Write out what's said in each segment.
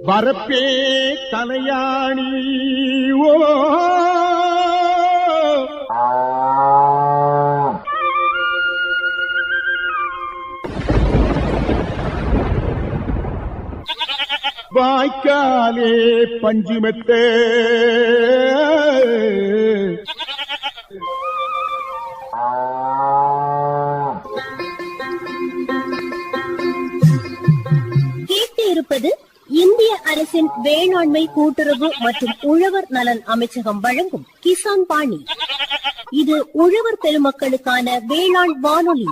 வரப்பே தலையாணி ஓ வாய்க்காலே பஞ்சுமெத்தே இருப்பது இந்திய அரசின் வேளாண்மை கூட்டுறவு மற்றும் உழவர் நலன் அமைச்சகம் வழங்கும் கிசான் பாணி. இது உழவர் பெருமக்களுக்கான வேளாண் வானொலி.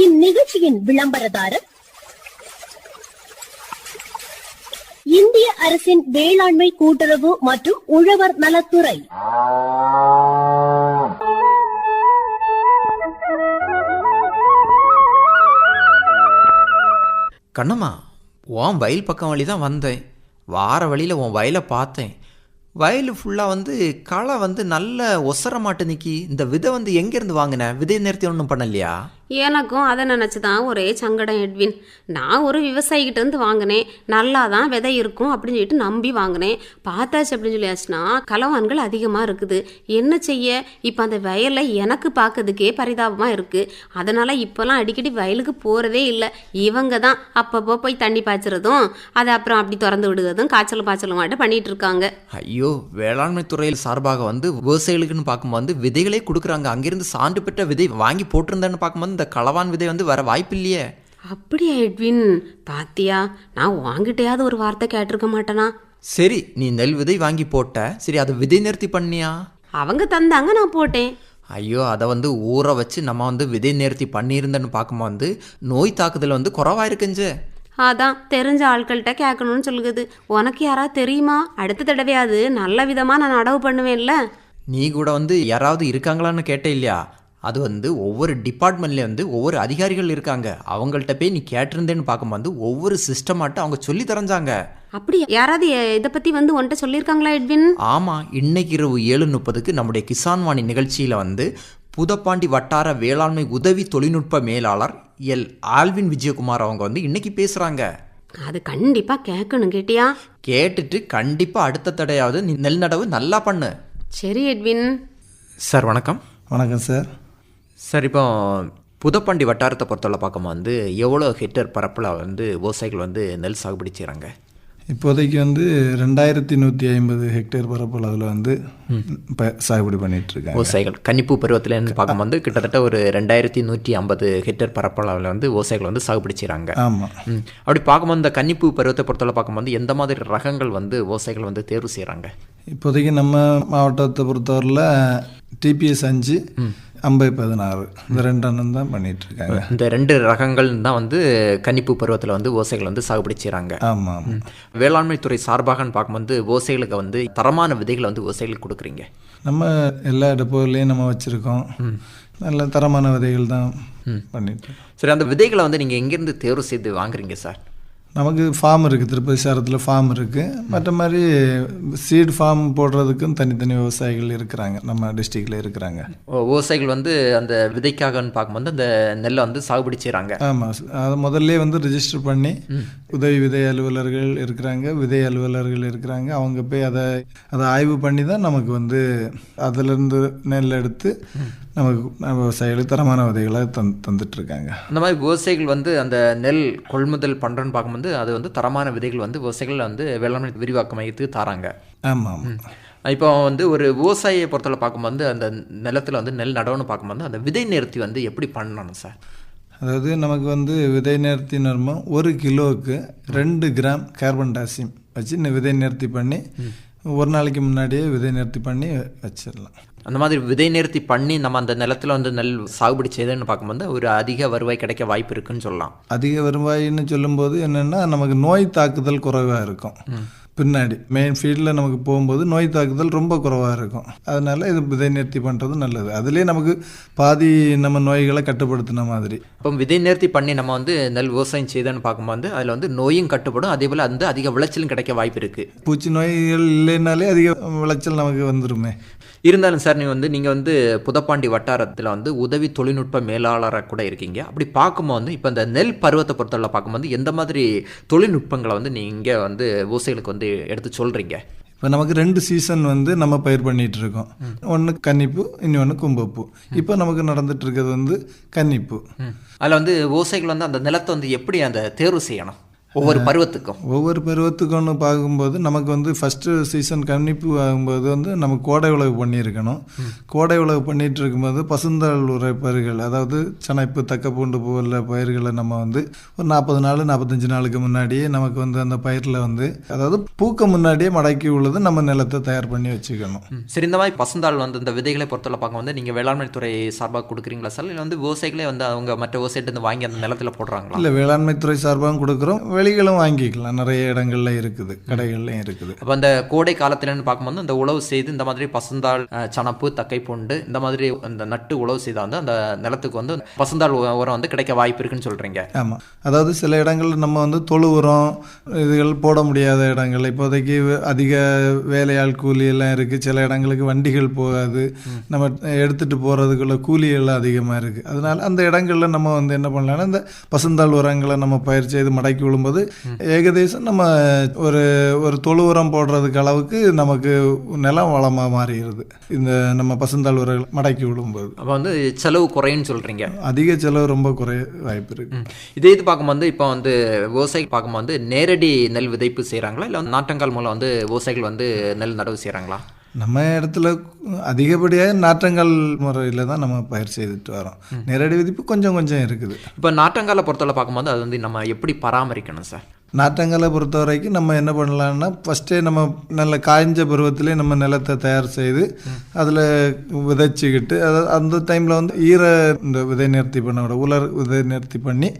இந்நிகழ்ச்சியின் விளம்பரதாரர் இந்திய அரசின் வேளாண்மை கூட்டுறவு மற்றும் உழவர் நலத்துறை. கண்ணம்மா, உன் வயல் பக்கம் வழி தான் வந்தேன். வார வழியில் உன் வயலை பார்த்தேன். வயல் ஃபுல்லாக களை நல்ல ஒசர மாட்டு நிற்கி. இந்த விதை எங்கேருந்து வாங்கின? விதை நேர்த்தி ஒன்றும் பண்ணலையா? எனக்கும் அதை நினச்சி தான் ஒரே சங்கடம் எட்வின். நான் ஒரு விவசாயிகிட்ட இருந்து வாங்கினேன். நல்லா தான் விதை இருக்கும் அப்படின்னு சொல்லிட்டு நம்பி வாங்கினேன். பார்த்தாச்சு அப்படின்னு சொல்லியாச்சுன்னா களவான்கள் அதிகமாக இருக்குது. என்ன செய்ய? இப்போ அந்த வயலை எனக்கு பார்க்கறதுக்கே பரிதாபமாக இருக்குது. அதனால் இப்போலாம் அடிக்கடி வயலுக்கு போகிறதே இல்லை. இவங்க தான் அப்பப்போ போய் தண்ணி பாய்ச்சறதும் அதை அப்புறம் அப்படி திறந்து விடுறதும் காய்ச்சலும் பாய்ச்சலுமாட்ட பண்ணிட்டு இருக்காங்க. ஐயோ, வேளாண்மை துறையில் சார்பாக விவசாயிகளுக்குன்னு பார்க்கும்போது விதைகளே கொடுக்குறாங்க. அங்கிருந்து சான்று பெற்ற விதை வாங்கி போட்டிருந்தேன்னு பார்க்கும்போது இந்த களவான் விதை வர வாய்ப்பு இல்லையே. அப்படியா எட்வின்? பாத்தியா, நான் வாங்கிட்டையாவது ஒரு வார்த்தை கேட்டிருக்க மாட்டேனா? சரி, நீ நெல் விதை வாங்கி போட்ட. சரி, அதை விதை நேர்த்தி பண்ணியா? அவங்க தந்தாங்க, நான் போட்டேன். ஐயோ, அதை ஊற வச்சு நம்ம விதை நேர்த்தி பண்ணியிருந்தேன்னு பார்க்கும்போது நோய் தாக்குதல் குறவாயிருக்குஞ்சு. அதான் தெரிஞ்ச ஆட்கள்கிட்ட கேட்கணும்னு சொல்லுது. உனக்கு யாராவது தெரியுமா? அடுத்த தடவையாவது நல்ல விதமாக நான் நடவு பண்ணுவேன்ல. நீ கூட யாராவது இருக்காங்களான்னு கேட்டே இல்லையா? அது ஒவ்வொரு டிபார்ட்மெண்ட்லேயே ஒவ்வொரு அதிகாரிகள் இருக்காங்க. அவங்கள்ட்ட போய் நீ கேட்டிருந்தேன்னு பார்க்கும்போது ஒவ்வொரு சிஸ்டமாட்ட அவங்க சொல்லி தரஞ்சாங்க. அப்படி யாராவது இதை பற்றி உன்கிட்ட சொல்லியிருக்காங்களா எட்வின்? ஆமாம், இன்னைக்கு இரவு 7:30 நம்முடைய கிசான் வாணி நிகழ்ச்சியில் புதப்பாண்டி வட்டார வேளாண்மை உதவி தொழில்நுட்ப மேலாளர் எல் ஆல்வின் விஜயகுமார் அவங்க இன்னைக்கு பேசுகிறாங்க. அது கண்டிப்பாக கேட்கணும். கேட்டியா? கேட்டுட்டு கண்டிப்பாக அடுத்த தடையாவது நீ நெல் நடவு நல்லா பண்ணு. சரி எட்வின். சார் வணக்கம். வணக்கம் சார். சார், இப்போ புதப்பாண்டி வட்டாரத்தை பொறுத்தவரை பார்க்கும்போது எவ்வளோ ஹெக்டேர் பரப்பில் விவசாயிகள் நெல் சாகுபடி செய்கிறாங்க? இப்போதைக்கு 2150 ஹெக்டேர் பரப்பளவில் இப்போ சாகுபடி பண்ணிகிட்ருக்காங்க விவசாயிகள். கன்னிப்பூ பருவத்தில் பார்க்கும்போது கிட்டத்தட்ட ஒரு 2150 ஹெக்டேர் பரப்பளவில் விவசாயிகள் சாகுபடி செய்கிறாங்க. ஆமாம். அப்படி பார்க்கும்போது இந்த கன்னிப்பூ பருவத்தை பொறுத்தவரை பார்க்கும்போது எந்த மாதிரி ரகங்கள் விவசாயிகள் தேர்வு செய்கிறாங்க? இப்போதைக்கு நம்ம மாவட்டத்தை பொறுத்தவரையில் TPS 5, 5016 இந்த 2 எண்ணம் தான் பண்ணிகிட்ருக்காங்க. இந்த 2 ரகங்கள் தான் கன்னிப்பூ பருவத்தில் விவசாயிகள் சாகுபடி செய்கிறாங்க. ஆமாம். வேளாண்மை துறை சார்பாகன்னு பார்க்கும்போது விவசாயிகளுக்கு தரமான விதைகளை விவசாயிகளுக்கு கொடுக்குறீங்க. நம்ம எல்லா டெப்போலையும் நம்ம வச்சுருக்கோம். நல்ல தரமான விதைகள் தான் பண்ணிட்டு. சரி, அந்த விதைகளை நீங்கள் எங்கேருந்து தேர்வு செய்து வாங்குறீங்க சார்? நமக்கு ஃபார்ம் இருக்குது, திருப்பதி சாரத்தில் ஃபார்ம் இருக்குது. மற்ற மாதிரி சீட் ஃபார்ம் போடுறதுக்கும் தனித்தனி விவசாயிகள் இருக்கிறாங்க, நம்ம டிஸ்ட்ரிக்டில் இருக்கிறாங்க. விவசாயிகள் அந்த விதைக்காகன்னு பார்க்கும்போது அந்த நெல்லை சாகுபடி செய்கிறாங்க. ஆமாம், அதை முதல்ல ரிஜிஸ்டர் பண்ணி உதவி விதை அலுவலர்கள் இருக்கிறாங்க, விதை அலுவலர்கள் இருக்கிறாங்க. அவங்க போய் அதை ஆய்வு பண்ணி தான் நமக்கு அதிலிருந்து நெல் எடுத்து நமக்கு விவசாயிகளுக்கு தரமான விதைகளை தந்துட்டுருக்காங்க. அந்த மாதிரி விவசாயிகள் அந்த நெல் கொள்முதல் பண்ணுறேன்னு பார்க்கும்போது அது தரமான விதைகள் விவசாயிகள் வேளாண்மை விரிவாக்க மையத்துக்கு தராங்க. ஆமாம். இப்போ ஒரு விவசாயியை பொறுத்தவரை பார்க்கும்போது அந்த நிலத்தில் நெல் நடவுன்னு பார்க்கும்போது அந்த விதை நேர்த்தி எப்படி பண்ணணும் சார்? அதாவது நமக்கு விதை நேர்த்தி நம்ம 1 கிலோவுக்கு 2 கிராம் கார்பன் டாசியம் வச்சு விதை நேர்த்தி பண்ணி ஒரு நாளைக்கு முன்னாடியே விதை நேர்த்தி பண்ணி வச்சிடலாம். அந்த மாதிரி விதை நேர்த்தி பண்ணி நம்ம அந்த நிலத்தில் நெல் சாகுபடி செய்தேன்னு பார்க்கும்போது ஒரு அதிக வருவாய் கிடைக்க வாய்ப்பு இருக்குன்னு சொல்லலாம். அதிக வருவாயின்னு சொல்லும்போது என்னென்னா நமக்கு நோய் தாக்குதல் குறைவாக இருக்கும். பின்னாடி மெயின் ஃபீல்டில் நமக்கு போகும்போது நோய் தாக்குதல் ரொம்ப குறைவாக இருக்கும். அதனால் இது விதை நேர்த்தி பண்ணுறது நல்லது. அதுலேயே நமக்கு பாதி நம்ம நோய்களை கட்டுப்படுத்தின மாதிரி. இப்போ விதை நேர்த்தி பண்ணி நம்ம நெல் விவசாயம் செய்தேன்னு பார்க்கும்போது அதில் நோயும் கட்டுப்படும், அதே போல் அதிக விளைச்சலும் கிடைக்க வாய்ப்பு இருக்குது. பூச்சி நோய்கள் இல்லைனாலே அதிக விளைச்சல் நமக்கு வந்துருமே. இருந்தாலும் சார் நீங்கள் வந்து புதப்பாண்டி வட்டாரத்தில் வந்து உதவி தொழில்நுட்ப மேலாளராக கூட இருக்கீங்க. அப்படி பார்க்கும்போது இப்போ இந்த நெல் பருவத்தை பொறுத்தவரை பார்க்கும்போது எந்த மாதிரி தொழில்நுட்பங்களை வந்து நீங்கள் வந்து விவசாயிகளுக்கு வந்து எடுத்து சொல்கிறீங்க? இப்போ நமக்கு 2 சீசன் வந்து நம்ம பயிர் பண்ணிட்டு இருக்கோம். ஒன்று கன்னிப்பூ, இன்னொன்று கும்பப்பூ. இப்போ நமக்கு நடந்துட்டு இருக்கிறது வந்து கன்னிப்பூ. அதில் வந்து விவசாயிகள் வந்து அந்த நிலத்தை வந்து எப்படி அந்த தேர்வு செய்யணும் ஒவ்வொரு பருவத்துக்கும்னு பார்க்கும்போது நமக்கு வந்து ஃபஸ்ட்டு சீசன் கன்னிப்பூ ஆகும்போது வந்து நம்ம கோடை உழவு பண்ணியிருக்கணும். கோடை உழவு பண்ணிகிட்டு இருக்கும்போது பசுந்தாள் உரை பயிர்கள், அதாவது சனைப்பு, தக்கப்பூண்டு போல பயிர்களை நம்ம வந்து ஒரு 40 நாள் 45 நாளுக்கு முன்னாடியே நமக்கு வந்து அந்த பயிரில் வந்து அதாவது பூக்க முன்னாடியே மடக்கி உள்ளது நம்ம நிலத்தை தயார் பண்ணி வச்சுக்கணும். சரி, இந்த மாதிரி பசுந்தாள் வந்து இந்த விதைகளை பொறுத்தவரை பார்க்க வந்து நீங்கள் வேளாண்மை துறை சார்பாக கொடுக்குறீங்களா சார், இல்லை வந்து விவசாயிகளே வந்து அவங்க மற்ற விவசாயிட்டு வாங்கி அந்த நிலத்தில் போடுறாங்களா? இல்லை, வேளாண்மை துறை சார்பாகவும் கொடுக்குறோம், வெளிகளும் வாங்கிக்கலாம். நிறைய இடங்கள்ல இருக்குது, கடைகள்லையும் இருக்குது. அப்போ அந்த கோடை காலத்துலன்னு பார்க்கும்போது அந்த உழவு செய்து இந்த மாதிரி பசுந்தாள், சனப்பு, தக்கை பூண்டு இந்த மாதிரி அந்த நட்டு உழவு செய்தால் வந்து அந்த நிலத்துக்கு வந்து பசுந்தாள் உரம் வந்து கிடைக்க வாய்ப்பு இருக்குன்னு சொல்கிறீங்க. ஆமாம், அதாவது சில இடங்கள்ல நம்ம வந்து தொழு உரம் இதுகள் போட முடியாத இடங்கள், இப்போதைக்கு அதிக வேலையாள் கூலி எல்லாம் இருக்குது. சில இடங்களுக்கு வண்டிகள் போகாது, நம்ம எடுத்துகிட்டு போகிறதுக்குள்ள கூலிகள் அதிகமாக இருக்குது. அதனால அந்த இடங்களில் நம்ம வந்து என்ன பண்ணலாம்னா இந்த பசுந்தாள் உரங்களை நம்ம பயிர் செய்து மடக்கி விழும்போது ஏகதேசம் நம்ம ஒரு தொழு உரம் போடுறதுக்கு அளவுக்கு நமக்கு நிலம் வளமாக மாறிடுது இந்த நம்ம பசுந்தாள் உரங்கள் மடக்கி விழும்போது. அப்போ வந்து செலவு குறைன்னு சொல்கிறீங்க. அதிக செலவு ரொம்ப குறைய வாய்ப்பு இருக்கு. இதே இது பார்க்கும்போது இப்போ வந்து விவசாயி பார்க்கும்போது நேரடி நெல் விதைப்பு செய்கிறாங்களா, இல்லை நாற்றங்கால் மூலம் வந்து விவசாயிகள் வந்து நெல் நடவு செய்கிறாங்களா? நம்ம இடத்துல அதிகப்படியாக நாற்றங்கால் முறையில் தான் நம்ம பயிர் செய்துட்டு வரோம். நேரடி விதிப்பு கொஞ்சம் கொஞ்சம் இருக்குது. இப்போ நாற்றங்காலை பொறுத்தவரை பார்க்கும்போது அது வந்து நம்ம எப்படி பராமரிக்கணும் சார்? நாற்றங்காலை பொறுத்த வரைக்கும் நம்ம என்ன பண்ணலாம்னா ஃபஸ்ட்டே நம்ம நல்ல காய்ஞ்ச பருவத்திலே நம்ம நிலத்தை தயார் செய்து அதில் விதைச்சிக்கிட்டு அந்த டைமில் வந்து இந்த விதை நிறுத்தி பண்ண உலர் விதை நிறுத்தி பண்ணி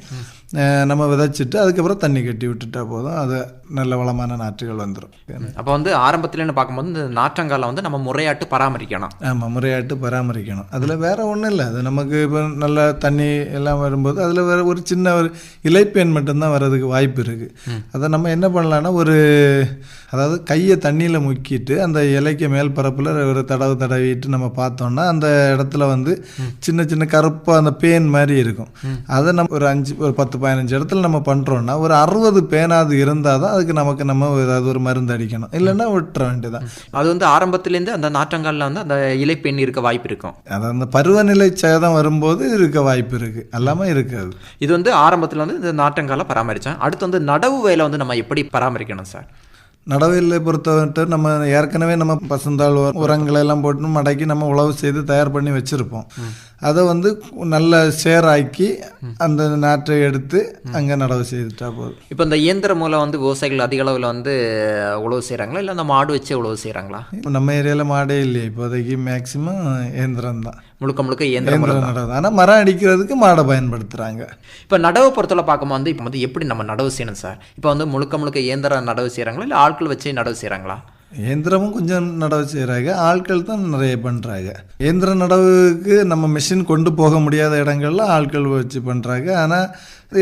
நம்ம விதைச்சிட்டு அதுக்கப்புறம் தண்ணி கட்டி விட்டுட்டா போதும், அது நல்ல வளமான நாற்றுகள் வந்துடும். அப்போ வந்து ஆரம்பத்துலன்னு பார்க்கும்போது இந்த நாற்றங்காலை வந்து நம்ம முறையாட்டு பராமரிக்கணும். ஆமாம், முறையாட்டு பராமரிக்கணும். அதில் வேறு ஒன்றும் இல்லை, அது நமக்கு இப்போ நல்லா தண்ணி எல்லாம் வரும்போது அதில் வேறு ஒரு சின்ன ஒரு இலைப்பேன் மட்டும்தான் வர்றதுக்கு வாய்ப்பு இருக்குது. அதை நம்ம என்ன பண்ணலான்னா அதாவது கையை தண்ணியில் முக்கிட்டு அந்த இலைக்கு மேல் பரப்பில் ஒரு தடவிட்டு நம்ம பார்த்தோம்னா அந்த இடத்துல வந்து சின்ன சின்ன கருப்பாக அந்த பேன் மாதிரி இருக்கும். அதை நம்ம ஒரு 10-15 இடத்துல நம்ம பண்ணுறோன்னா ஒரு 60 பேனாவது இருந்தால் தான் அதுக்கு நம்ம ஏதாவது ஒரு மருந்து அடிக்கணும், இல்லைன்னா விட்டுற வேண்டியதான். அது வந்து ஆரம்பத்துலேருந்து அந்த நாற்றங்காலில் வந்து அந்த இலைப்பெண் இருக்க வாய்ப்பு இருக்கும். அது அந்த பருவநிலை சேதம் வரும்போது இருக்க வாய்ப்பு இருக்குது, எல்லாமே இருக்காது. இது வந்து ஆரம்பத்தில் வந்து இந்த நாற்றங்காலை பராமரித்தேன். அடுத்து வந்து நடவு வேலை வந்து நம்ம எப்படி பராமரிக்கணும் சார்? நடவில்லை பொறுத்தவரை நம்ம ஏற்கனவே நம்ம பசுந்தாள் உரங்களை எல்லாம் போட்டு மடக்கி நம்ம உழவு செய்து தயார் பண்ணி வச்சுருப்போம். அதை வந்து நல்ல சேராக்கி அந்த நாற்றை எடுத்து அங்கே நடவு செய்துட்டா போதும். இப்போ இந்த இயந்திரம் மூலம் வந்து விவசாயிகள் அதிக அளவில் வந்து உழவு செய்கிறாங்களா, இல்லை அந்த மாடு வச்சு உழவு செய்கிறாங்களா? நம்ம ஏரியாவில் மாடே இல்லையே இப்போதைக்கு, மேக்சிமம் இயந்திரம் தான், முழுக்க இயந்திரம் நடவு. ஆனால் மரம் அடிக்கிறதுக்கு மாடை பயன்படுத்துகிறாங்க. இப்போ நடவு பொறுத்தவரை பார்க்கும்போது வந்து இப்போ வந்து எப்படி நம்ம நடவு செய்யணும் சார்? இப்போ வந்து முழுக்க இயந்திரம் நடவு செய்கிறாங்களா, இல்லை ஆட்கள் வச்சு நடவு செய்கிறாங்களா? இயந்திரமும் கொஞ்சம் நடவு செய்கிறாங்க, ஆட்கள் தான் நிறைய பண்ணுறாங்க. இயந்திர நடவுக்கு நம்ம மிஷின் கொண்டு போக முடியாத இடங்கள்ல ஆட்கள் வச்சு பண்ணுறாங்க. ஆனால்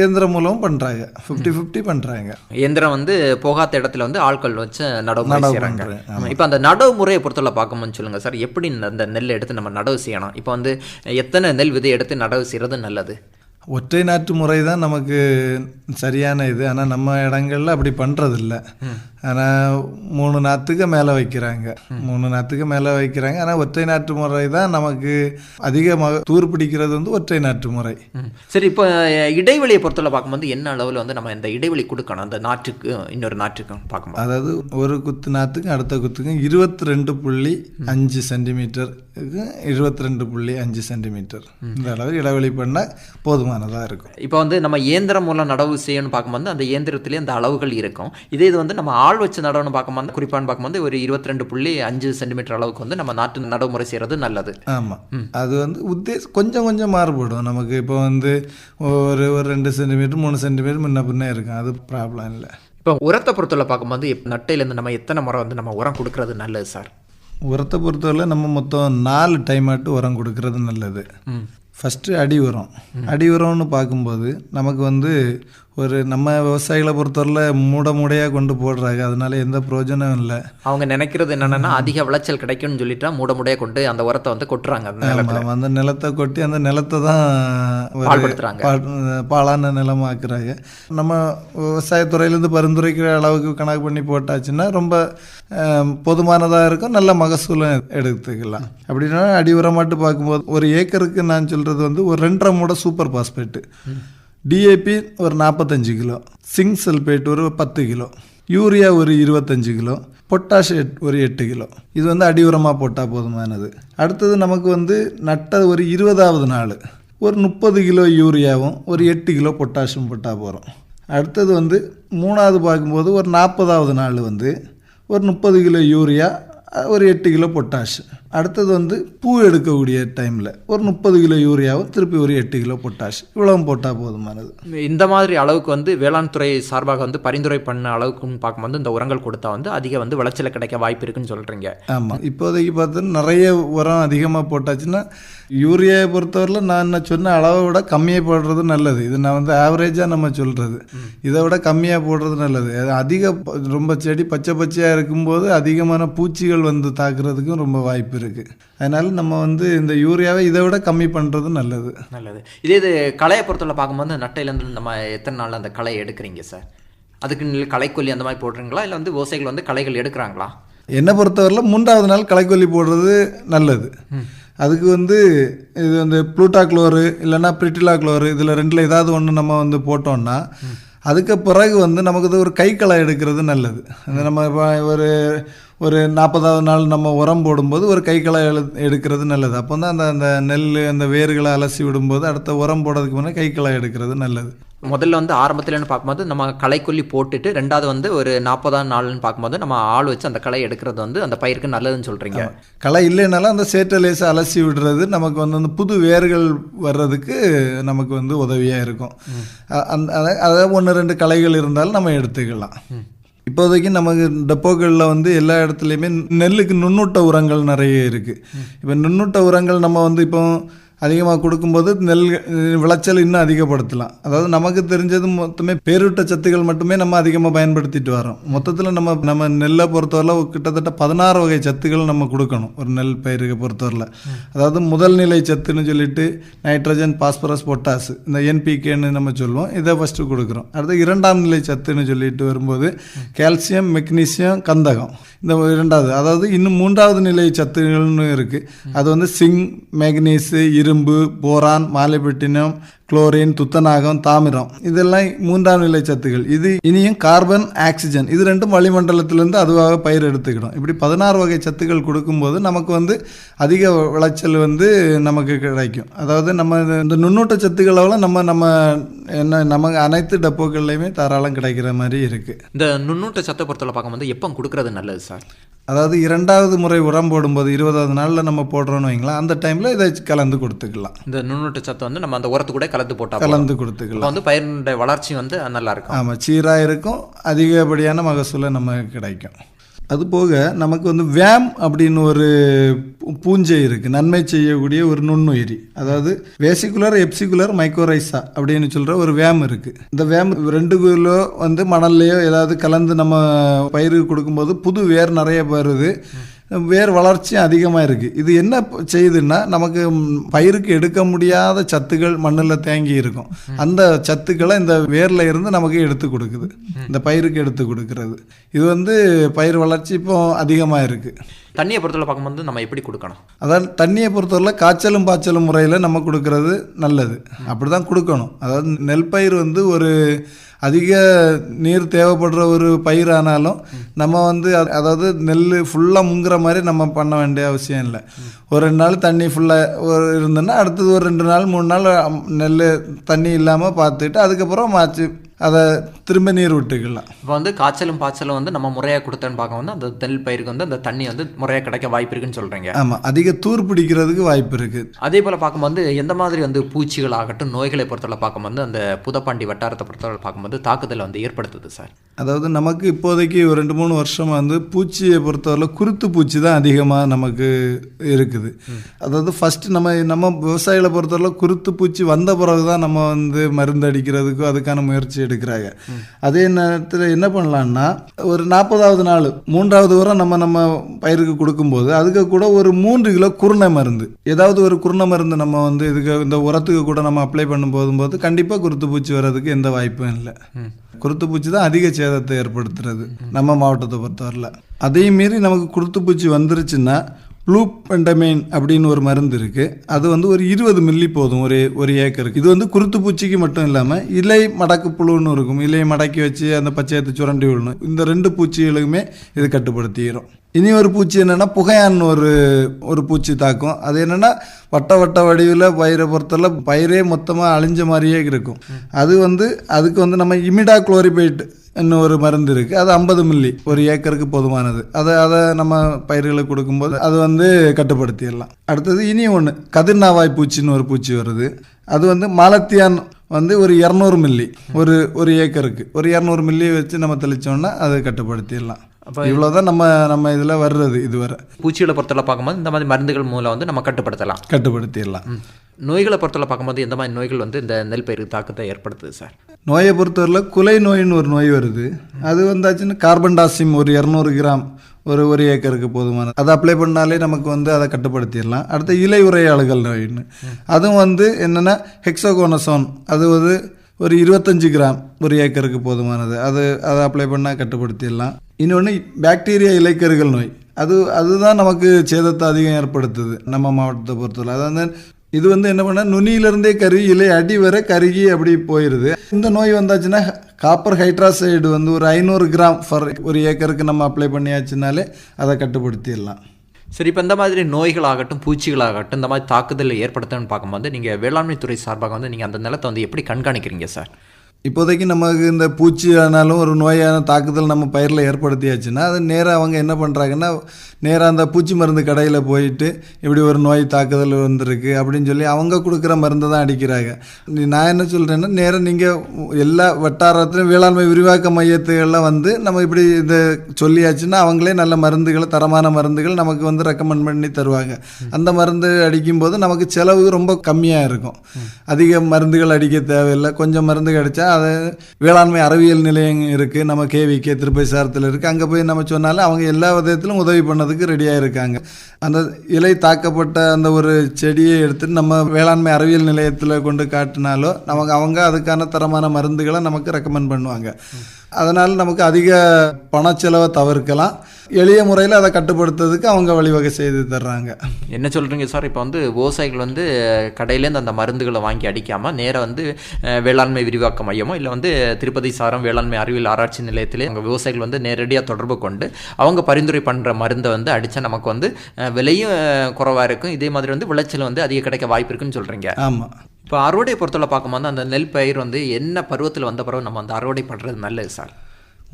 இயந்திரம் மூலம் பண்ணுறாங்க, 50-50 பண்ணுறாங்க. இயந்திரம் வந்து போகாத இடத்துல வந்து ஆட்கள் வச்சு நடவு செய்கிறாங்க. இப்போ அந்த நடவு முறையை பொறுத்தவரை பார்க்கும்போது சொல்லுங்கள் சார், எப்படி இந்த நெல் எடுத்து நம்ம நடவு செய்யணும்? இப்போ வந்து எத்தனை நெல் விதை எடுத்து நடவு செய்கிறது நல்லது? ஒற்றை நாற்று முறை தான் நமக்கு சரியான இது. ஆனால் நம்ம இடங்கள்ல அப்படி பண்ணுறதில்ல. ஆனால் 3 நாற்றுக்கு மேலே வைக்கிறாங்க, 3 நாற்றுக்கு மேலே வைக்கிறாங்க. ஆனால் ஒற்றை நாற்று முறை தான் நமக்கு அதிகமாக தூர் பிடிக்கிறது வந்து ஒற்றை நாற்று முறை. சரி, இப்போ இடைவெளியை பொறுத்தவரை பார்க்கும்போது என்ன அளவில் வந்து நம்ம இந்த இடைவெளி கொடுக்கணும் அந்த நாற்றுக்கு இன்னொரு நாற்றுக்கும் பார்க்கும்போது? அதாவது ஒரு குத்து நாற்றுக்கும் அடுத்த குத்துக்கும் 22.5 சென்டிமீட்டர் 22.5 சென்டிமீட்டர் இந்த அளவு இடைவெளி பண்ணால் போதுமானதாக இருக்கும். இப்போ வந்து நம்ம இயந்திரம் மூலம் நடவு செய்யணும்னு பார்க்கும்போது அந்த இயந்திரத்திலே அந்த அளவுகள் இருக்கும். இதே இது வந்து நம்ம ஆள் வச்சு நடவுன்னு பார்க்கும்போது குறிப்பான்னு பார்க்கும்போது ஒரு 22.5 சென்டிமீட்டர் அளவுக்கு வந்து நம்ம நாட்டு நடைமுறை செய்கிறது நல்லது. ஆமாம், அது வந்து கொஞ்சம் கொஞ்சம் மாறுபடும். நமக்கு இப்போ வந்து ஒரு 2 சென்டிமீட்டர் 3 சென்டிமீட்டர் முன்ன பின்னே இருக்கும், அது ப்ராப்ளம் இல்லை. இப்போ உரத்தை பொறுத்தவரை பார்க்கும்போது நட்டையிலேருந்து நம்ம எத்தனை முறை வந்து நம்ம உரம் கொடுக்கறது நல்லது சார்? உரத்தை பொறுத்தவரை நம்ம மொத்தம் 4 டைம் ஆட்டு உரம் கொடுக்கறது நல்லது. ஃபஸ்ட்டு அடி உரம். அடி உரம்னு பார்க்கும்போது நமக்கு வந்து ஒரு நம்ம விவசாயிகளை பொறுத்தவரையில் மூடையாக கொண்டு போடுறாங்க, அதனால எந்த பிரயோஜனம் இல்லை. அவங்க நினைக்கிறது என்னென்னா அதிக விளைச்சல் கிடைக்கும்னு சொல்லிட்டா மூடையாக கொண்டு அந்த உரத்தை வந்து கொட்டுறாங்க. அந்த நிலத்தை கொட்டி அந்த நிலத்தை தான் பாழான நிலமாக்குறாங்க. நம்ம விவசாயத்துறையிலேருந்து பரிந்துரைக்கிற அளவுக்கு கணக்கு பண்ணி போட்டாச்சுன்னா ரொம்ப போதுமானதாக இருக்கும், நல்ல மகசூலம் எடுத்துக்கலாம். அப்படின்னா அடி உரம் மட்டும் பார்க்கும்போது ஒரு ஏக்கருக்கு நான் சொல்கிறது வந்து ஒரு 2.5 மூடை சூப்பர் பாஸ்பேட்டு, டிஏபி ஒரு 45 கிலோ, சிங்க் சல்பேட் ஒரு 10 கிலோ, யூரியா ஒரு 25 கிலோ, பொட்டாஷ் ஒரு 8 கிலோ. இது வந்து அடி உரமாக போட்டால் போதுமானது. அடுத்தது நமக்கு வந்து நட்ட ஒரு 20வது நாள் ஒரு 30 கிலோ யூரியாவும் ஒரு 8 கிலோ பொட்டாஷும் போட்டால் போகிறோம். அடுத்தது வந்து 3வது பார்க்கும்போது ஒரு 40வது நாள் வந்து ஒரு 30 கிலோ யூரியா ஒரு 8 கிலோ பொட்டாஷ். அடுத்தது வந்து பூ எடுக்கக்கூடிய டைமில் ஒரு 30 கிலோ யூரியாவும் திருப்பி ஒரு 8 கிலோ பொட்டாஷ், இவ்வளவும் போட்டால் போதுமானது. இந்த மாதிரி அளவுக்கு வந்து வேளாண் துறை சார்பாக வந்து பரிந்துரை பண்ண அளவுக்குன்னு பார்க்கும்போது இந்த உரங்கள் கொடுத்தா வந்து அதிக வந்து விளைச்சலை கிடைக்க வாய்ப்பு இருக்குன்னு சொல்கிறீங்க. ஆமாம், இப்போதைக்கு பார்த்தோன்னா நிறைய உரம் அதிகமாக போட்டாச்சுன்னா யூரியாவை பொறுத்தவரையில் நான் என்ன சொன்ன அளவை விட கம்மியாக போடுறது நல்லது. இது நான் வந்து ஆவரேஜாக நம்ம சொல்கிறது, இதை விட கம்மியாக போடுறது நல்லது. அதிக ரொம்ப செடி பச்சையாக இருக்கும்போது அதிகமான பூச்சிகள் வந்து தாக்குறதுக்கும் ரொம்ப வாய்ப்பு இருக்குது. அதனால நம்ம வந்து இந்த யூரியாவை இதை விட கம்மி பண்ணுறது நல்லது. இது களையை பொறுத்தவரை பார்க்கும்போது நட்டையிலேருந்து நம்ம எத்தனை நாள் அந்த களையை எடுக்கிறீங்க சார்? அதுக்கு களைக்கொல்லி அந்த மாதிரி போடுறீங்களா, இல்லை வந்து விவசாயிகள் வந்து களைகள் எடுக்கிறாங்களா? என்னை பொறுத்தவரையில் 3வது நாள் களைக்கொல்லி போடுறது நல்லது. அதுக்கு வந்து இது வந்து ப்ளூட்டாக்ளோரு இல்லைன்னா பிரிட்டிலாக்ளோரு இதில் 2ல் ஏதாவது ஒன்று நம்ம வந்து போட்டோம்னா அதுக்கு பிறகு வந்து நமக்கு ஒரு களை எடுக்கிறது நல்லது. அந்த நம்ம ஒரு 40வது நாள் நம்ம உரம் போடும்போது ஒரு களை எடுக்கிறது நல்லது. அப்போ தான் அந்த நெல் அந்த வேர்களை அலசி விடும்போது அடுத்த உரம் போடுறதுக்கு முன்னே களை எடுக்கிறது நல்லது. முதல்ல வந்து ஆரம்பத்தில்னு பார்க்கும்போது நம்ம களைக்கொல்லி போட்டுட்டு 2வது வந்து ஒரு 40வது நாள்னு பார்க்கும்போது நம்ம ஆள் வச்சு அந்த களை எடுக்கிறது வந்து அந்த பயிருக்கு நல்லதுன்னு சொல்கிறீங்க. களை இல்லைனாலும் அந்த சேற்றை லேசாக அலசி விடுறது நமக்கு வந்து அந்த புது வேர்கள் வர்றதுக்கு நமக்கு வந்து உதவியாக இருக்கும். அதாவது 1-2 களைகள் இருந்தாலும் நம்ம எடுத்துக்கலாம். இப்போதைக்கு நமக்கு டெப்போக்களில் வந்து எல்லா இடத்துலையுமே நெல்லுக்கு நுண்ணூட்ட உரங்கள் நிறைய இருக்குது. இப்போ நுண்ணூட்ட உரங்கள் நம்ம வந்து இப்போ அதிகமாக கொடுக்கும்போது நெல் விளைச்சல் இன்னும் அதிகப்படுத்தலாம். அதாவது நமக்கு தெரிஞ்சது மொத்தமே பேரூட்ட சத்துக்கள் மட்டுமே நம்ம அதிகமாக பயன்படுத்திட்டு வரோம். மொத்தத்தில் நம்ம நெல்லை பொறுத்தவரை கிட்டத்தட்ட 16 வகை சத்துக்கள் நம்ம கொடுக்கணும் ஒரு நெல் பயிருக்கு பொறுத்தவரையில். அதாவது முதல் நிலை சத்துன்னு சொல்லிட்டு நைட்ரஜன், பாஸ்பரஸ், பொட்டாஸ், இந்த என்பிகேன்னு நம்ம சொல்லுவோம், இதை ஃபஸ்ட்டு கொடுக்குறோம். அடுத்து 2ஆம் நிலை சத்துன்னு சொல்லிட்டு வரும்போது கால்சியம், மெக்னீசியம், கந்தகம், இந்த 2வது. அதாவது இன்னும் 3வது நிலை சத்துகள்னு இருக்குது. அது வந்து சிங்க், மேக்னீஸு, இரும்பு, போரான், மாலிப்டினம், குளோரின், துத்தநாகம், தாமிரம், இதெல்லாம் 3ஆம் நிலை சத்துக்கள். இது இனியும் கார்பன், ஆக்சிஜன், இது 2ம் வளிமண்டலத்திலேருந்து அதுவாக பயிர் எடுத்துக்கிடும். இப்படி 16 வகை சத்துக்கள் கொடுக்கும்போது நமக்கு வந்து அதிக விளைச்சல் வந்து நமக்கு கிடைக்கும். அதாவது நம்ம இந்த நுண்ணூட்ட சத்துக்களோட நமக்கு அனைத்து டப்போக்கள்லையுமே தாராளம் கிடைக்கிற மாதிரி இருக்குது. இந்த நுண்ணூட்ட சத்தை பொறுத்தவரை பார்க்கும்போது எப்போ கொடுக்கறது நல்லது சார்? அதாவது 2வது முறை உரம் போடும்போது 20வது நாளில் நம்ம போடுறோன்னு வைங்களா, அந்த டைமில் இதை கலந்து கொடுத்துக்கலாம். இந்த நுண்ணூட்ட சத்தை வந்து நம்ம அந்த உரத்து கூட கலந்து கொடுத்துக்கலாம். வந்து பயிரினுடைய வளர்ச்சி வந்து நல்லா இருக்கும். ஆமாம், சீராக இருக்கும், அதிகப்படியான மகசூலை நமக்கு கிடைக்கும். அதுபோக நமக்கு வந்து வேம் அப்படின்னு ஒரு பூஞ்சை இருக்குது, நன்மை செய்யக்கூடிய ஒரு நுண்ணுயிரி. அதாவது வேசிகுலர், எப்சிகுலர், மைக்ரோரைசா அப்படின்னு சொல்கிற ஒரு வேம் இருக்குது. இந்த வேம் 2 கிலோ வந்து மணல்லையோ ஏதாவது கலந்து நம்ம பயிருக்கு கொடுக்கும்போது புது வேர் நிறைய வருது, வேர் வளர்ச்சியும் அதிகமாக இருக்குது. இது என்ன செய்யுதுன்னா நமக்கு பயிருக்கு எடுக்க முடியாத சத்துக்கள் மண்ணில் தேங்கி இருக்கும், அந்த சத்துக்களை இந்த வேரில் இருந்து நமக்கு எடுத்து கொடுக்குது, இந்த பயிருக்கு எடுத்து கொடுக்கறது. இது வந்து பயிர் வளர்ச்சி இப்போ அதிகமாக இருக்குது. தண்ணியை பொறுத்தவரை பார்க்கும்போது நம்ம எப்படி கொடுக்கணும்? அதாவது தண்ணியை பொறுத்தவரை காய்ச்சலும் பாய்ச்சலும் முறையில் நம்ம கொடுக்கறது நல்லது. அப்படி தான் கொடுக்கணும். அதாவது நெல் பயிர் வந்து ஒரு அதிக நீர் தேவைப்படுற ஒரு பயிரானாலும் நம்ம வந்து அதாவது நெல் ஃபுல்லாக முங்குற மாதிரி நம்ம பண்ண வேண்டிய அவசியம் இல்லை. ஒரு 2 நாள் தண்ணி ஃபுல்லாக இருந்ததுன்னா அடுத்தது ஒரு 2 நாள் 3 நாள் நெல் தண்ணி இல்லாமல் பார்த்துட்டு அதுக்கப்புறம் மாற்றி அதை திரும்ப நீர் விட்டுக்கலாம். இப்போ வந்து காய்ச்சலும் பாய்ச்சலும் வந்து நம்ம முறையாக கொடுத்தேன்னு பார்க்க வந்து அந்த நெல் பயிருக்கு வந்து அந்த தண்ணி வந்து முறையாக கிடைக்க வாய்ப்பு இருக்குன்னு சொல்கிறீங்க. ஆமாம், அதிக தூர் பிடிக்கிறதுக்கு வாய்ப்பு இருக்குது. அதே போல் பார்க்கும்போது எந்த மாதிரி வந்து பூச்சிகள் ஆகட்டும் நோய்களை பொறுத்தவரை பார்க்கும்போது அந்த புதப்பாண்டி வட்டாரத்தை பொறுத்தவரை பார்க்கும்போது தாக்குதல் வந்து ஏற்படுத்துது சார்? அதாவது நமக்கு இப்போதைக்கு ஒரு 2-3 வருஷமாக வந்து பூச்சியை பொறுத்தவரை குருத்து பூச்சி தான் அதிகமாக நமக்கு இருக்குது. இருக்குது. அதாவது ஃபர்ஸ்ட் நம்ம விவசாயிகளை பொறுத்தவரை குருத்து பூச்சி வந்த பிறகு தான் நம்ம வந்து மருந்து அடிக்கிறதுக்கும் அதுக்கான முயற்சி எடுக்கிறாங்க. அதே நேரத்தில் என்ன பண்ணலான்னா ஒரு 40வது நாள் 3வது வாரம் நம்ம பயிருக்கு கொடுக்கும்போது அதுக்கு கூட ஒரு 3 கிலோ குருணை மருந்து, ஏதாவது ஒரு குருணை மருந்து நம்ம வந்து இதுக்கு இந்த உரத்துக்கு கூட நம்ம அப்ளை பண்ணும்போது கண்டிப்பாக குருத்து பூச்சி வர்றதுக்கு எந்த வாய்ப்பும் இல்லை. குருத்து பூச்சி தான் அதிக சேதத்தை ஏற்படுத்துறது நம்ம மாவட்டத்தை பொறுத்தவரையில். அதே மீறி நமக்கு குருத்து பூச்சி வந்துருச்சுன்னா ப்ளூபெண்டமைன் அப்படின்னு ஒரு மருந்து இருக்குது. அது வந்து ஒரு 20 மில்லி போதும் ஒரு ஏக்கருக்கு. இது வந்து குருத்து பூச்சிக்கு மட்டும் இல்லாமல் இலை மடக்கு புழுன்னு இருக்கும், இலையை மடக்கி வச்சு அந்த பச்சையத்தை சுரண்டி விடணும். இந்த 2 பூச்சிகளுக்குமே இது கட்டுப்படுத்திடும். இனி ஒரு பூச்சி என்னென்னா புகையான்னு ஒரு பூச்சி தாக்கும். அது என்னென்னா வட்ட வடிவில் பயிரை பொறுத்தவரை பயிரே மொத்தமாக அழிஞ்ச மாதிரியே இருக்கும். அதுக்கு வந்து நம்ம இமிடா குளோரிபைட் இன்னும் ஒரு மருந்து இருக்குது. அது 50 மில்லி ஒரு ஏக்கருக்கு போதுமானது. அதை நம்ம பயிர்களுக்கு கொடுக்கும்போது அது வந்து கட்டுப்படுத்திடலாம். அடுத்தது இனி ஒன்று கதிர்நாவாய் பூச்சின்னு ஒரு பூச்சி வருது. அது வந்து மாலத்தியான் வந்து ஒரு 200 மில்லி ஒரு ஏக்கருக்கு ஒரு 200 மில்லி வச்சு நம்ம தெளித்தோம்னா அதை கட்டுப்படுத்திடலாம். அப்போ இவ்வளோதான் நம்ம இதில் வர்றது. இதுவரை பூச்சிகளை பொறுத்தவரை பார்க்கும்போது இந்த மாதிரி மருந்துகள் மூலம் வந்து நம்ம கட்டுப்படுத்திடலாம். நோய்களை பொறுத்தவரை பார்க்கும்போது எந்த மாதிரி நோய்கள் வந்து இந்த நெல் பயிருக்கு தாக்கத்தை ஏற்படுத்துது சார்? நோயை பொறுத்தவரையில் குலை நோயின்னு ஒரு நோய் வருது. அது வந்தாச்சுன்னா கார்பன்டாசிம் ஒரு 200 கிராம் ஒரு ஏக்கருக்கு போதுமான அதை அப்ளை பண்ணாலே நமக்கு வந்து அதை கட்டுப்படுத்திடலாம். அடுத்து இலை உரையாளுகள் நோயின்னு அதுவும் வந்து என்னென்னா ஹெக்ஸோகோனசோன் அது ஒரு 25 கிராம் ஒரு ஏக்கருக்கு போதுமானது. அதை அப்ளை பண்ணால் கட்டுப்படுத்திடலாம். இன்னொன்று பாக்டீரியா இலைக்கருகள் நோய் அதுதான் நமக்கு சேதத்தை அதிகம் ஏற்படுத்துது நம்ம மாவட்டத்தை பொறுத்தவரை. அதாவது இது வந்து என்ன பண்ணால் நுனியிலிருந்தே கருகி இலை அடி வரை கருகி அப்படி போயிடுது. இந்த நோய் வந்தாச்சுன்னா காப்பர் ஹைட்ராசைடு வந்து ஒரு 500 கிராம் ஒரு ஏக்கருக்கு நம்ம அப்ளை பண்ணியாச்சுனாலே அதை கட்டுப்படுத்திடலாம். சரி, இப்போ இந்த மாதிரி நோய்களாகட்டும் பூச்சிகளாகட்டும் இந்த மாதிரி தாக்குதல் ஏற்படுத்தணும்னு பார்க்கும்போது நீங்கள் வேளாண்மை துறை சார்பாக வந்து நீங்கள் அந்த நிலத்தை வந்து எப்படி கண்காணிக்கிறீங்க சார்? இப்போதைக்கு நமக்கு இந்த பூச்சி ஆனாலும் ஒரு நோயான தாக்குதல் நம்ம பயிரில் ஏற்படுத்தியாச்சுன்னா அது நேராக அவங்க என்ன பண்ணுறாங்கன்னா நேராக அந்த பூச்சி மருந்து கடையில் போயிட்டு இப்படி ஒரு நோய் தாக்குதல் வந்திருக்கு அப்படின்னு சொல்லி அவங்க கொடுக்குற மருந்தை தான் அடிக்கிறாங்க. நான் என்ன சொல்கிறேன்னா நேராக நீங்கள் எல்லா வட்டாரத்திலும் வேளாண்மை விரிவாக்க மையத்துகளில் வந்து நம்ம இப்படி இதை சொல்லியாச்சுன்னா அவங்களே நல்ல மருந்துகளை தரமான மருந்துகள் நமக்கு வந்து ரெக்கமெண்ட் பண்ணி தருவாங்க. அந்த மருந்து அடிக்கும்போது நமக்கு செலவு ரொம்ப கம்மியாக இருக்கும். அதிக மருந்துகள் அடிக்க தேவையில்லை. கொஞ்சம் மருந்து அடித்தா அது வேளாண்மை அறிவியல் நிலையம் இருக்குது, நம்ம கேவிகே திருப்பைசாரத்தில் இருக்குது. அங்கே போய் நம்ம சொன்னாலும் அவங்க எல்லா விதத்திலும் உதவி பண்ணதுக்கு ரெடியாக இருக்காங்க. அந்த இலை தாக்கப்பட்ட அந்த ஒரு செடியை எடுத்துட்டு நம்ம வேளாண்மை அறிவியல் நிலையத்தில் கொண்டு காட்டினாலோ அவங்க அதுக்கான தரமான மருந்துகளை நமக்கு ரெக்கமெண்ட் பண்ணுவாங்க. அதனால் நமக்கு அதிக பணச்செலவை தவிர்க்கலாம். எளிய முறையில் அதை கட்டுப்படுத்துறதுக்கு அவங்க வழிவகை செய்து தர்றாங்க. என்ன சொல்கிறீங்க சார்? இப்போ வந்து விவசாயிகள் வந்து கடையிலேருந்து அந்த மருந்துகளை வாங்கி அடிக்காமல் நேராக வந்து வேளாண்மை விரிவாக்க மையமோ இல்லை வந்து திருப்பதி சாரம் வேளாண்மை அறிவியல் ஆராய்ச்சி நிலையத்திலே அவங்க விவசாயிகள் வந்து நேரடியாக தொடர்பு கொண்டு அவங்க பரிந்துரை பண்ணுற மருந்தை வந்து அடித்தா நமக்கு வந்து விலையும் குறைவாக இருக்கும், இதே மாதிரி வந்து விளைச்சல் வந்து அதிக கிடைக்க வாய்ப்பு இருக்குன்னு சொல்கிறீங்க. ஆமாம். இப்போ அறுவடை பொறுத்தவரை பார்க்கும்போது அந்த நெல் பயிர் வந்து என்ன பருவத்தில் வந்த பிறகு நம்ம அந்த அறுவடை பண்ணுறது நல்லது சார்?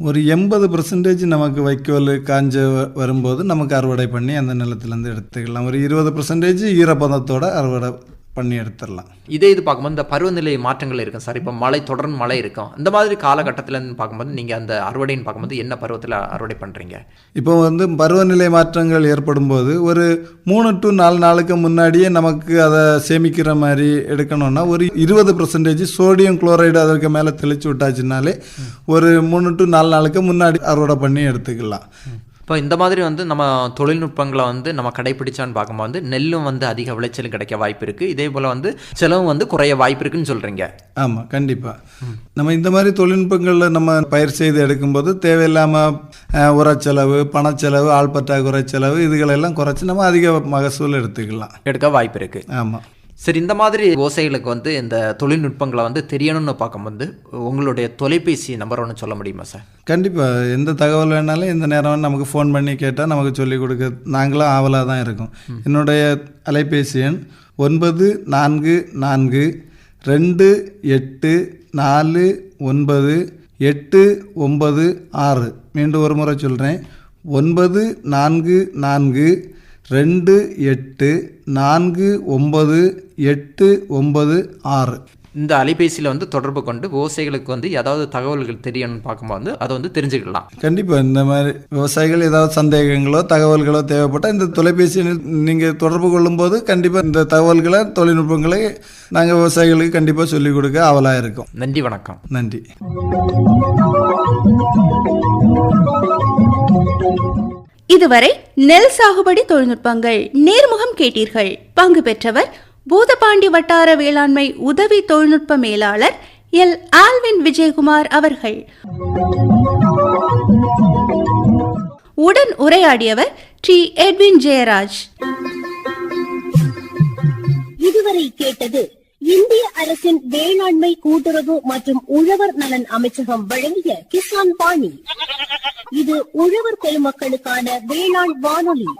ஒரு 80% நமக்கு வைக்கோல் காஞ்ச வரும்போது நமக்கு அறுவடை பண்ணி அந்த நிலத்துலேருந்து எடுத்துக்கலாம். ஒரு 20% ஈரப்பதத்தோட அறுவடை பண்ணி எடுத்துடலாம். இது பார்க்கும்போது இந்த பருவநிலை மாற்றங்கள் இருக்கும் சார். இப்போ தொடர்ந்து மழை இருக்கும். இந்த மாதிரி காலகட்டத்தில் பார்க்கும்போது நீங்கள் அந்த அறுவடைன்னு பார்க்கும்போது என்ன பருவத்தில் அறுவடை பண்ணுறீங்க? இப்போ வந்து பருவநிலை மாற்றங்கள் ஏற்படும் போது ஒரு 3 to 4 நாளுக்கு முன்னாடியே நமக்கு அதை சேமிக்கிற மாதிரி எடுக்கணும்னா ஒரு 20% சோடியம் குளோரைடு அதற்கு மேலே தெளிச்சு விட்டாச்சுனாலே ஒரு 3 to 4 நாளுக்கு முன்னாடி அறுவடை பண்ணி எடுத்துக்கலாம். இப்போ இந்த மாதிரி வந்து நம்ம தொழில்நுட்பங்களை வந்து நம்ம கடைப்பிடிச்சான்னு பார்க்கும்போது நெல்லும் வந்து அதிக விளைச்சல் கிடைக்க வாய்ப்பு இருக்குது, இதே போல் வந்து செலவும் வந்து குறைய வாய்ப்பு இருக்குன்னு சொல்கிறீங்க. ஆமாம், கண்டிப்பாக. நம்ம இந்த மாதிரி தொழில்நுட்பங்களில் நம்ம பயிர் செய்து எடுக்கும்போது தேவையில்லாமல் உரச்செலவு, பணச்செலவு, ஆள் பற்றாக்குறை செலவு இதுகளெல்லாம் குறைச்சி நம்ம அதிக மகசூல் எடுக்க வாய்ப்பு இருக்குது. ஆமாம். சரி, இந்த மாதிரி விவசாயிகளுக்கு வந்து இந்த தொழில்நுட்பங்களை வந்து தெரியணும்னு பார்க்கும்போது உங்களுடைய தொலைபேசி நம்பர் ஒன்று சொல்ல முடியுமா சார்? கண்டிப்பாக. எந்த தகவல் வேணாலும் எந்த நேரம் நமக்கு ஃபோன் பண்ணி கேட்டால் நமக்கு சொல்லிக் கொடுக்க நாங்களும் ஆவலாக தான் இருக்கோம். என்னுடைய அலைபேசி எண் 9442484986. மீண்டும் ஒரு முறை சொல்கிறேன், 9442484986. இந்த அலைபேசியில் வந்து தொடர்பு கொண்டு விவசாயிகளுக்கு வந்து ஏதாவது தகவல்கள் தெரியணும்னு பார்க்கும்போது அதை வந்து தெரிஞ்சுக்கலாம். கண்டிப்பாக இந்த மாதிரி விவசாயிகள் ஏதாவது சந்தேகங்களோ தகவல்களோ தேவைப்பட்டால் இந்த தொலைபேசியில் நீங்கள் தொடர்பு கொள்ளும்போது கண்டிப்பாக இந்த தகவல்களை தொழில்நுட்பங்களை நாங்கள் விவசாயிகளுக்கு கண்டிப்பாக சொல்லிக் கொடுக்க ஆவலாக இருக்கோம். நன்றி, வணக்கம். நன்றி. இதுவரை நெல் சாகுபடி தொழில்நுட்பங்கள் நேர்முகம் கேட்டீர்கள். பங்கு பெற்றவர் பூதப்பாண்டி வட்டார வேளாண்மை உதவி தொழில்நுட்ப மேலாளர் எல் ஆல்வின் விஜயகுமார் அவர்கள். உடன் உரையாடியவர் டி எட்வின் ஜெயராஜ். இதுவரை கேட்டது இந்திய அரசின் வேளாண்மை கூட்டுறவு மற்றும் உழவர் நலன் அமைச்சகம் வழங்கிய கிசான் பாணி. இது உழவர் பெருமக்களுக்கான வேளாண் வானொலி.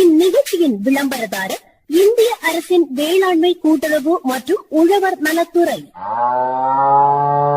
இந்நிகழ்ச்சியின் விளம்பரதாரர் இந்திய அரசின் வேளாண்மை கூட்டுறவு மற்றும் உழவர் நலத்துறை. இந்திய அரசின் வேளாண்மை கூட்டுறவு மற்றும் உழவர் நலத்துறை. அரசின் வேளாண்மை கூட்டுறவு மற்றும் உழவர் நலத்துறை.